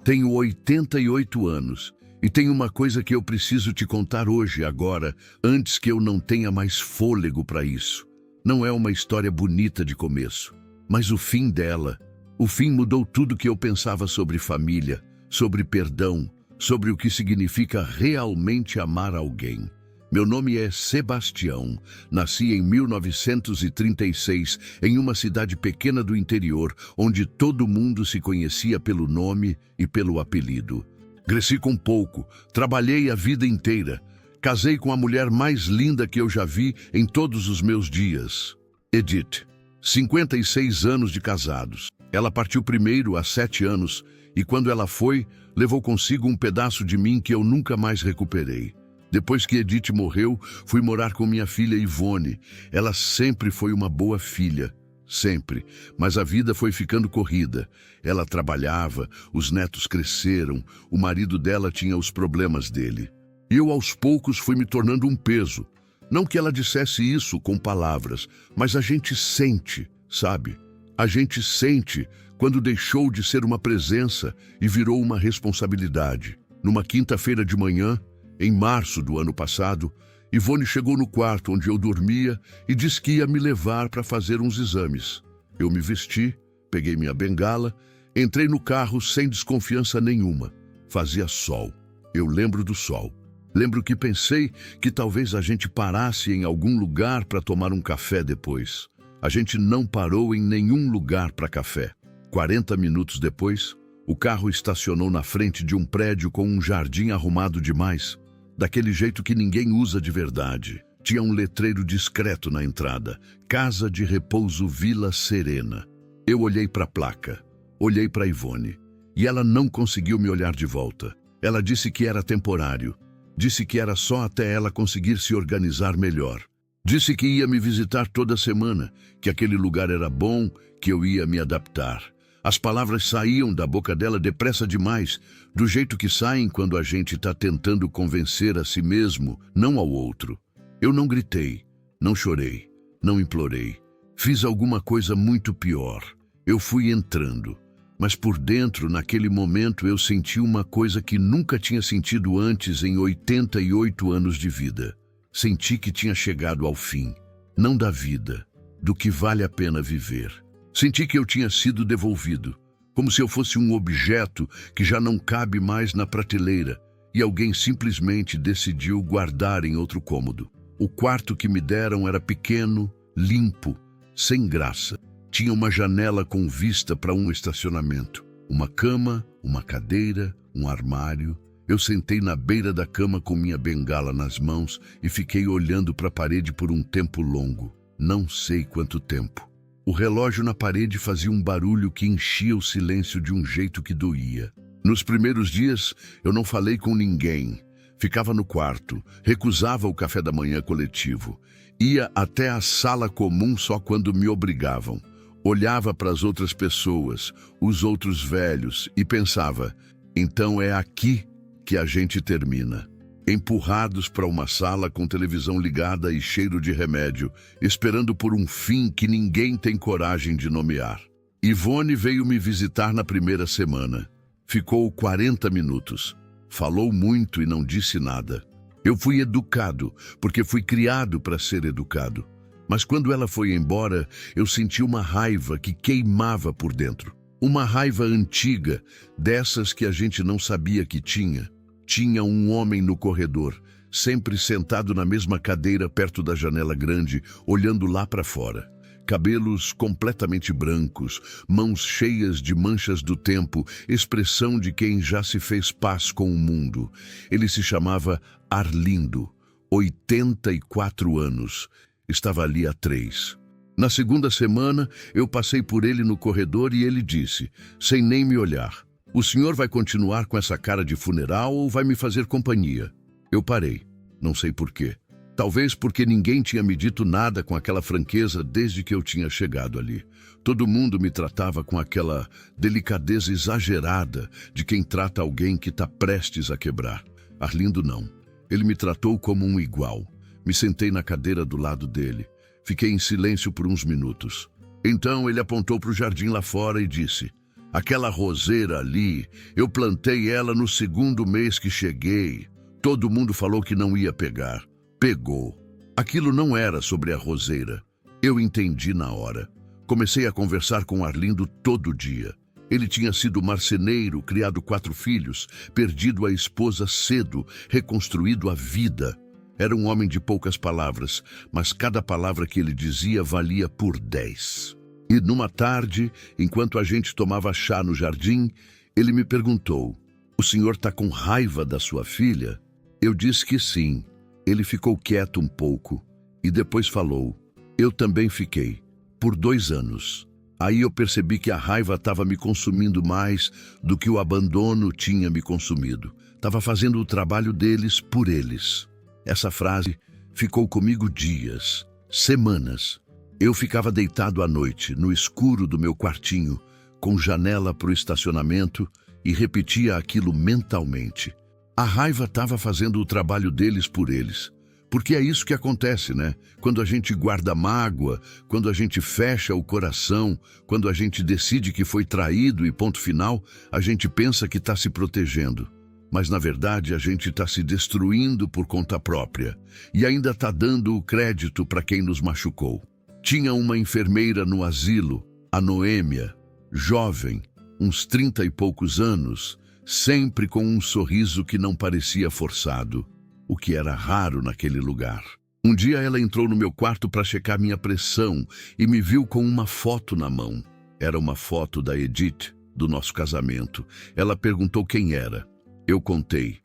Tenho 88 anos e tem uma coisa que eu preciso te contar hoje, agora, antes que eu não tenha mais fôlego para isso. Não é uma história bonita de começo, mas o fim dela, o fim mudou tudo que eu pensava sobre família, sobre perdão, sobre o que significa realmente amar alguém. Meu nome é Sebastião, nasci em 1936 em uma cidade pequena do interior, onde todo mundo se conhecia pelo nome e pelo apelido. Cresci com pouco, trabalhei a vida inteira, casei com a mulher mais linda que eu já vi em todos os meus dias, Edith. 56 anos de casados. Ela partiu primeiro há 7 anos e quando ela foi, levou consigo um pedaço de mim que eu nunca mais recuperei. Depois que Edith morreu, fui morar com minha filha Ivone. Ela sempre foi uma boa filha, sempre. Mas a vida foi ficando corrida. Ela trabalhava, os netos cresceram, o marido dela tinha os problemas dele. E eu aos poucos fui me tornando um peso. Não que ela dissesse isso com palavras, mas a gente sente, sabe? A gente sente quando deixou de ser uma presença e virou uma responsabilidade. Numa quinta-feira de manhã, em março do ano passado, Ivone chegou no quarto onde eu dormia e disse que ia me levar para fazer uns exames. Eu me vesti, peguei minha bengala, entrei no carro sem desconfiança nenhuma. Fazia sol. Eu lembro do sol. Lembro que pensei que talvez a gente parasse em algum lugar para tomar um café depois. A gente não parou em nenhum lugar para café. 40 minutos depois, o carro estacionou na frente de um prédio com um jardim arrumado demais. Daquele jeito que ninguém usa de verdade. Tinha um letreiro discreto na entrada. Casa de Repouso Vila Serena. Eu olhei para a placa. Olhei para Ivone. E ela não conseguiu me olhar de volta. Ela disse que era temporário. Disse que era só até ela conseguir se organizar melhor. Disse que ia me visitar toda semana, que aquele lugar era bom, que eu ia me adaptar. As palavras saíam da boca dela depressa demais, do jeito que saem quando a gente está tentando convencer a si mesmo, não ao outro. Eu não gritei, não chorei, não implorei. Fiz alguma coisa muito pior. Eu fui entrando. Mas por dentro, naquele momento, eu senti uma coisa que nunca tinha sentido antes em 88 anos de vida. Senti que tinha chegado ao fim, não da vida, do que vale a pena viver. Senti que eu tinha sido devolvido, como se eu fosse um objeto que já não cabe mais na prateleira e alguém simplesmente decidiu guardar em outro cômodo. O quarto que me deram era pequeno, limpo, sem graça. Tinha uma janela com vista para um estacionamento, uma cama, uma cadeira, um armário. Eu sentei na beira da cama com minha bengala nas mãos e fiquei olhando para a parede por um tempo longo, não sei quanto tempo. O relógio na parede fazia um barulho que enchia o silêncio de um jeito que doía. Nos primeiros dias, eu não falei com ninguém. Ficava no quarto, recusava o café da manhã coletivo. Ia até a sala comum só quando me obrigavam. Olhava para as outras pessoas, os outros velhos, e pensava, então é aqui que a gente termina. Empurrados para uma sala com televisão ligada e cheiro de remédio, esperando por um fim que ninguém tem coragem de nomear. Ivone veio me visitar na primeira semana. Ficou 40 minutos. Falou muito e não disse nada. Eu fui educado, porque fui criado para ser educado. Mas quando ela foi embora, eu senti uma raiva que queimava por dentro. Uma raiva antiga, dessas que a gente não sabia que tinha. Tinha um homem no corredor, sempre sentado na mesma cadeira perto da janela grande, olhando lá para fora. Cabelos completamente brancos, mãos cheias de manchas do tempo, expressão de quem já se fez paz com o mundo. Ele se chamava Arlindo, 84 anos. Estava ali há 3. Na segunda semana, eu passei por ele no corredor e ele disse, sem nem me olhar, o senhor vai continuar com essa cara de funeral ou vai me fazer companhia? Eu parei, não sei por quê. Talvez porque ninguém tinha me dito nada com aquela franqueza desde que eu tinha chegado ali. Todo mundo me tratava com aquela delicadeza exagerada de quem trata alguém que está prestes a quebrar. Arlindo não. Ele me tratou como um igual. Me sentei na cadeira do lado dele. Fiquei em silêncio por uns minutos. Então ele apontou para o jardim lá fora e disse, Aquela roseira ali, eu plantei ela no segundo mês que cheguei. Todo mundo falou que não ia pegar. Pegou. Aquilo não era sobre a roseira. Eu entendi na hora. Comecei a conversar com Arlindo todo dia. Ele tinha sido marceneiro, criado 4 filhos, perdido a esposa cedo, reconstruído a vida. Era um homem de poucas palavras, mas cada palavra que ele dizia valia por 10. E numa tarde, enquanto a gente tomava chá no jardim, ele me perguntou: "O senhor está com raiva da sua filha?" Eu disse que sim. Ele ficou quieto um pouco e depois falou: "Eu também fiquei, por 2 anos. Aí eu percebi que a raiva estava me consumindo mais do que o abandono tinha me consumido. Estava fazendo o trabalho deles por eles." Essa frase ficou comigo dias, semanas. Eu ficava deitado à noite, no escuro do meu quartinho, com janela para o estacionamento, e repetia aquilo mentalmente. A raiva estava fazendo o trabalho deles por eles. Porque é isso que acontece, né? Quando a gente guarda mágoa, quando a gente fecha o coração, quando a gente decide que foi traído e ponto final, a gente pensa que está se protegendo. Mas, na verdade, a gente está se destruindo por conta própria e ainda está dando o crédito para quem nos machucou. Tinha uma enfermeira no asilo, a Noêmia, jovem, uns 30 e poucos anos, sempre com um sorriso que não parecia forçado, o que era raro naquele lugar. Um dia ela entrou no meu quarto para checar minha pressão e me viu com uma foto na mão. Era uma foto da Edith, do nosso casamento. Ela perguntou quem era. Eu contei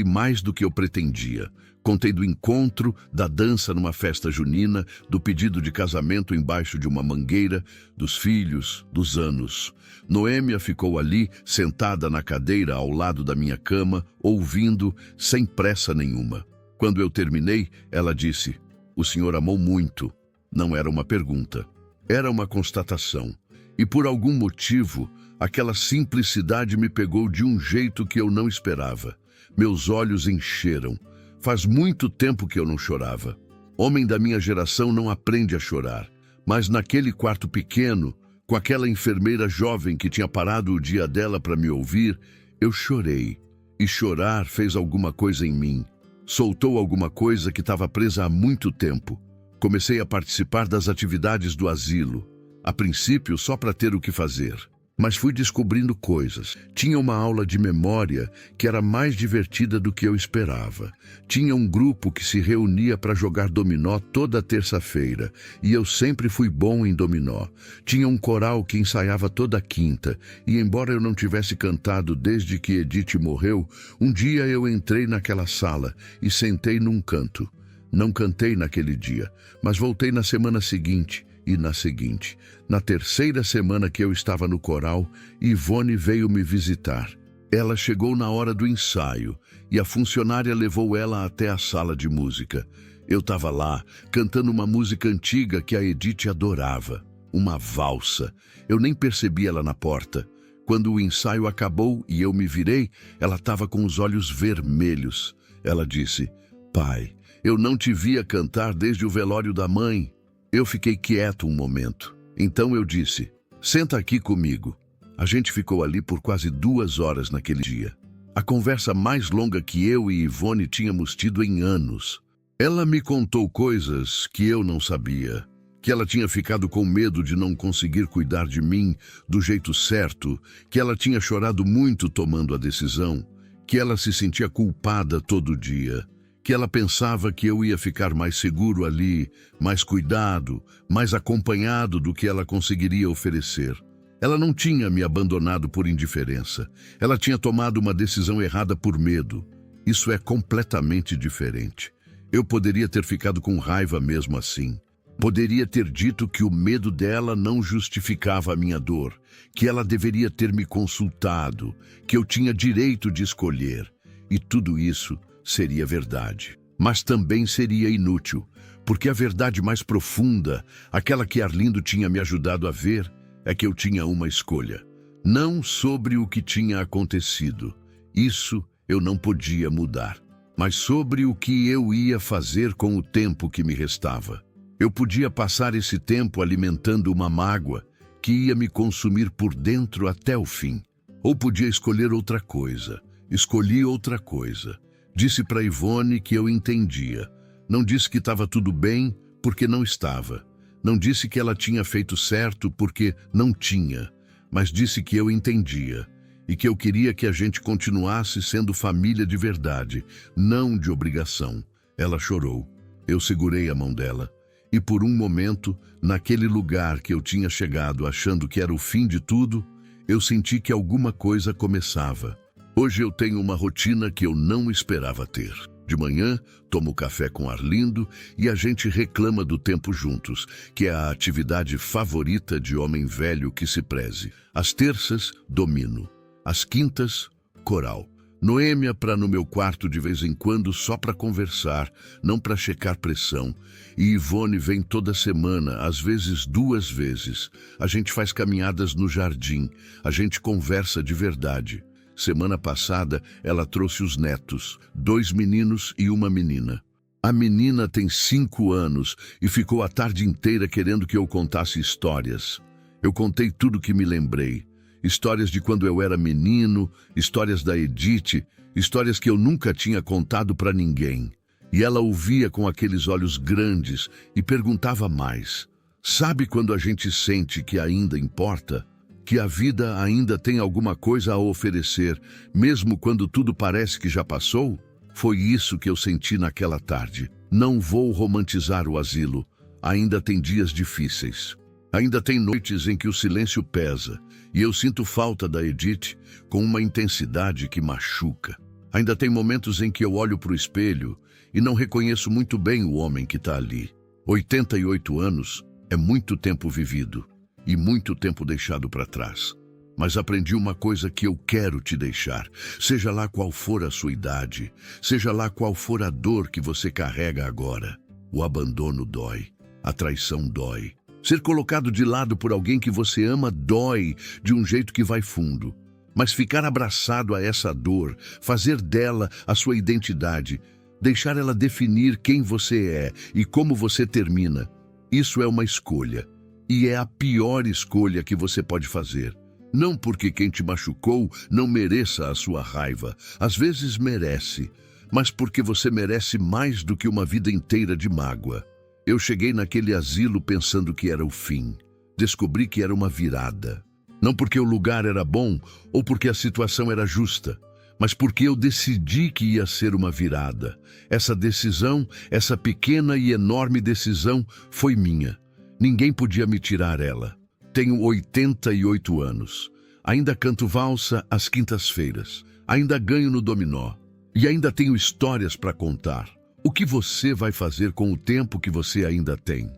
mais do que eu pretendia. Contei do encontro, da dança numa festa junina, do pedido de casamento embaixo de uma mangueira, dos filhos, dos anos. Noêmia ficou ali, sentada na cadeira ao lado da minha cama, ouvindo, sem pressa nenhuma. Quando eu terminei, ela disse: "O senhor amou muito." Não era uma pergunta, era uma constatação. E por algum motivo, aquela simplicidade me pegou de um jeito que eu não esperava. Meus olhos encheram. Faz muito tempo que eu não chorava. Homem da minha geração não aprende a chorar. Mas naquele quarto pequeno, com aquela enfermeira jovem que tinha parado o dia dela para me ouvir, eu chorei. E chorar fez alguma coisa em mim. Soltou alguma coisa que estava presa há muito tempo. Comecei a participar das atividades do asilo. A princípio, só para ter o que fazer. Mas fui descobrindo coisas. Tinha uma aula de memória que era mais divertida do que eu esperava. Tinha um grupo que se reunia para jogar dominó toda terça-feira, e eu sempre fui bom em dominó. Tinha um coral que ensaiava toda quinta, e embora eu não tivesse cantado desde que Edith morreu, um dia eu entrei naquela sala e sentei num canto. Não cantei naquele dia, mas voltei na semana seguinte. E na seguinte, na terceira semana que eu estava no coral, Ivone veio me visitar. Ela chegou na hora do ensaio e a funcionária levou ela até a sala de música. Eu estava lá, cantando uma música antiga que a Edith adorava, uma valsa. Eu nem percebi ela na porta. Quando o ensaio acabou e eu me virei, ela estava com os olhos vermelhos. Ela disse: "Pai, eu não te via cantar desde o velório da mãe." Eu fiquei quieto um momento. Então eu disse: "Senta aqui comigo." A gente ficou ali por quase 2 horas naquele dia. A conversa mais longa que eu e Ivone tínhamos tido em anos. Ela me contou coisas que eu não sabia. Que ela tinha ficado com medo de não conseguir cuidar de mim do jeito certo, que ela tinha chorado muito tomando a decisão, que ela se sentia culpada todo dia, que ela pensava que eu ia ficar mais seguro ali, mais cuidado, mais acompanhado do que ela conseguiria oferecer. Ela não tinha me abandonado por indiferença. Ela tinha tomado uma decisão errada por medo. Isso é completamente diferente. Eu poderia ter ficado com raiva mesmo assim. Poderia ter dito que o medo dela não justificava a minha dor, que ela deveria ter me consultado, que eu tinha direito de escolher. E tudo isso seria verdade, mas também seria inútil, porque a verdade mais profunda, aquela que Arlindo tinha me ajudado a ver, é que eu tinha uma escolha. Não sobre o que tinha acontecido, isso eu não podia mudar, mas sobre o que eu ia fazer com o tempo que me restava. Eu podia passar esse tempo alimentando uma mágoa, que ia me consumir por dentro até o fim. Ou podia escolher outra coisa. Escolhi outra coisa. Disse para Ivone que eu entendia. Não disse que estava tudo bem, porque não estava. Não disse que ela tinha feito certo, porque não tinha. Mas disse que eu entendia. E que eu queria que a gente continuasse sendo família de verdade, não de obrigação. Ela chorou. Eu segurei a mão dela. E por um momento, naquele lugar que eu tinha chegado achando que era o fim de tudo, eu senti que alguma coisa começava. Hoje eu tenho uma rotina que eu não esperava ter. De manhã, tomo café com Arlindo e a gente reclama do tempo juntos, que é a atividade favorita de homem velho que se preze. Às terças, domino. Às quintas, coral. Noêmia para no meu quarto de vez em quando só para conversar, não para checar pressão. E Ivone vem toda semana, às vezes 2 vezes. A gente faz caminhadas no jardim, a gente conversa de verdade. Semana passada, ela trouxe os netos, 2 meninos e uma menina. A menina tem 5 anos e ficou a tarde inteira querendo que eu contasse histórias. Eu contei tudo que me lembrei. Histórias de quando eu era menino, histórias da Edith, histórias que eu nunca tinha contado para ninguém. E ela ouvia com aqueles olhos grandes e perguntava mais. Sabe quando a gente sente que ainda importa? Que a vida ainda tem alguma coisa a oferecer, mesmo quando tudo parece que já passou? Foi isso que eu senti naquela tarde. Não vou romantizar o asilo. Ainda tem dias difíceis. Ainda tem noites em que o silêncio pesa, e eu sinto falta da Edith com uma intensidade que machuca. Ainda tem momentos em que eu olho para o espelho e não reconheço muito bem o homem que está ali. 88 anos é muito tempo vivido. E muito tempo deixado para trás. Mas aprendi uma coisa que eu quero te deixar. Seja lá qual for a sua idade, seja lá qual for a dor que você carrega agora. O abandono dói, a traição dói. Ser colocado de lado por alguém que você ama dói de um jeito que vai fundo. Mas ficar abraçado a essa dor, fazer dela a sua identidade, deixar ela definir quem você é e como você termina, isso é uma escolha. E é a pior escolha que você pode fazer. Não porque quem te machucou não mereça a sua raiva. Às vezes merece. Mas porque você merece mais do que uma vida inteira de mágoa. Eu cheguei naquele asilo pensando que era o fim. Descobri que era uma virada. Não porque o lugar era bom ou porque a situação era justa, mas porque eu decidi que ia ser uma virada. Essa decisão, essa pequena e enorme decisão, foi minha. Ninguém podia me tirar ela. Tenho 88 anos. Ainda canto valsa às quintas-feiras. Ainda ganho no dominó. E ainda tenho histórias para contar. O que você vai fazer com o tempo que você ainda tem?